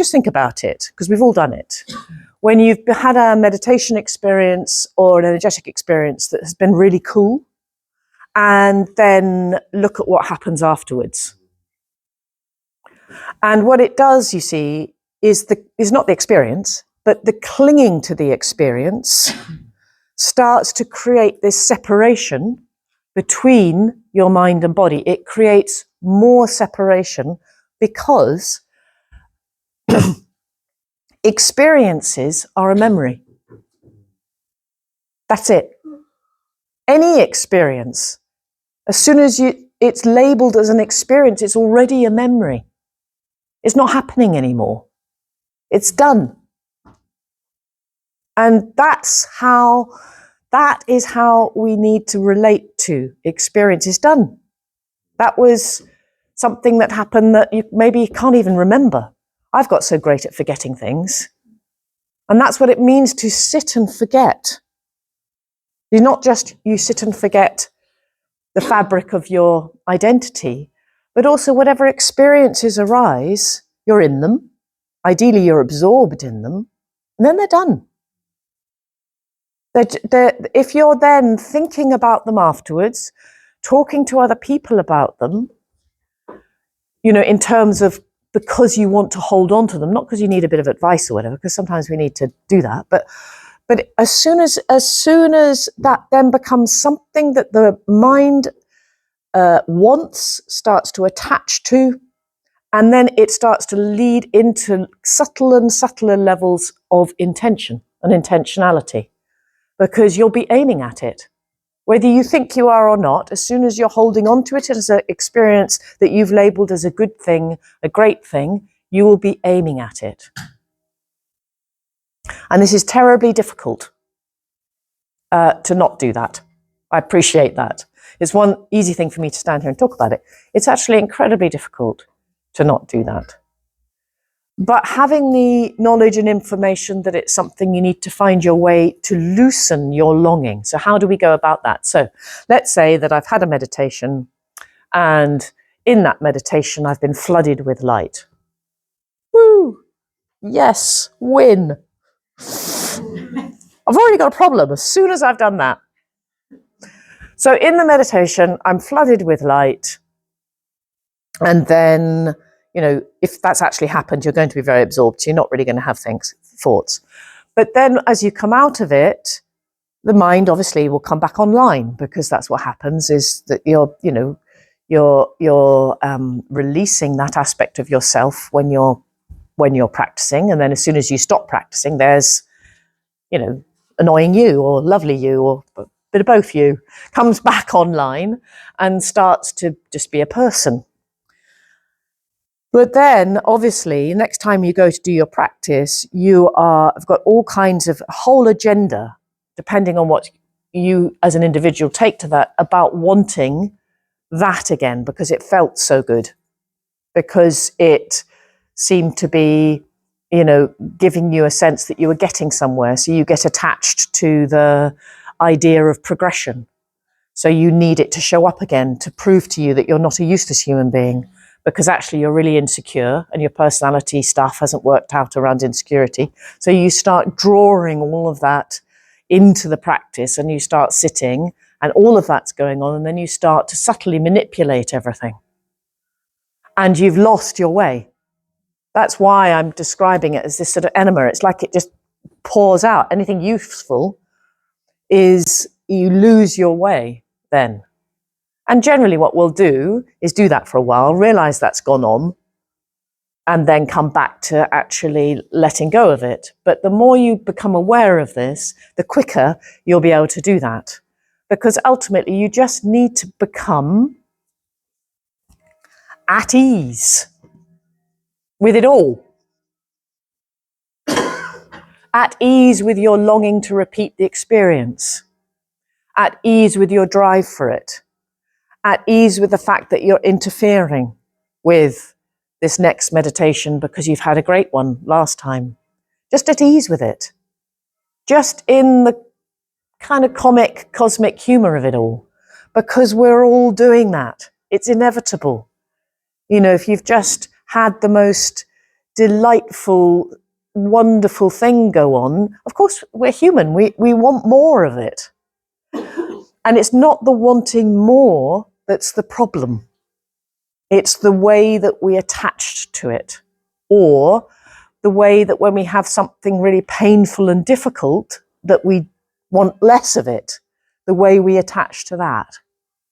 just think about it, because we've all done it. When you've had a meditation experience or an energetic experience that has been really cool, and then look at what happens afterwards. And what it does, you see, is not the experience, but the clinging to the experience starts to create this separation between your mind and body. It creates more separation because experiences are a memory. That's it. Any experience, as soon as it's labeled as an experience, it's already a memory. It's not happening anymore. It's done. And that is how we need to relate to experience. It's done. That was something that happened that you maybe can't even remember. I've got so great at forgetting things. And that's what it means to sit and forget. It's not just you sit and forget the fabric of your identity, but also whatever experiences arise, you're in them. Ideally, you're absorbed in them, and then they're done. If you're then thinking about them afterwards, talking to other people about them, in terms of because you want to hold on to them, not because you need a bit of advice or whatever, because sometimes we need to do that, but as soon as that then becomes something that the mind wants, starts to attach to, and then it starts to lead into subtler and subtler levels of intention and intentionality, because you'll be aiming at it. Whether you think you are or not, as soon as you're holding on to it as an experience that you've labeled as a good thing, a great thing, you will be aiming at it. And this is terribly difficult to not do that. I appreciate that. It's one easy thing for me to stand here and talk about it. It's actually incredibly difficult to not do that. But having the knowledge and information that it's something you need to find your way to loosen your longing. So how do we go about that? So let's say that I've had a meditation, and in that meditation I've been flooded with light. Woo! Yes, win. I've already got a problem as soon as I've done that. So in the meditation, I'm flooded with light. And then, if that's actually happened, you're going to be very absorbed. So you're not really going to have thoughts. But then as you come out of it, the mind obviously will come back online, because that's what happens, is that you're releasing that aspect of yourself when you're practicing. And then as soon as you stop practicing, there's, annoying you or lovely you or a bit of both you comes back online and starts to just be a person. But then obviously next time you go to do your practice, have got all kinds of whole agenda, depending on what you as an individual take to that, about wanting that again, because it felt so good, because it seemed to be giving you a sense that you were getting somewhere. So you get attached to the idea of progression. So you need it to show up again to prove to you that you're not a useless human being, because actually you're really insecure and your personality stuff hasn't worked out around insecurity. So you start drawing all of that into the practice, and you start sitting and all of that's going on, and then you start to subtly manipulate everything. And you've lost your way. That's why I'm describing it as this sort of enema. It's like it just pours out. Anything useful is you lose your way then. And generally what we'll do is do that for a while, realize that's gone on, and then come back to actually letting go of it. But the more you become aware of this, the quicker you'll be able to do that. Because ultimately you just need to become at ease with it all. At ease with your longing to repeat the experience. At ease with your drive for it. At ease with the fact that you're interfering with this next meditation because you've had a great one last time. Just at ease with it. Just in the kind of comic, cosmic humor of it all. Because we're all doing that. It's inevitable. If you've just had the most delightful, wonderful thing go on, of course, we're human. We want more of it. And it's not the wanting more that's the problem. It's the way that we attached to it, or the way that when we have something really painful and difficult, that we want less of it. The way we attach to that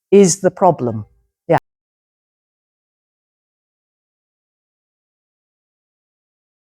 is the problem.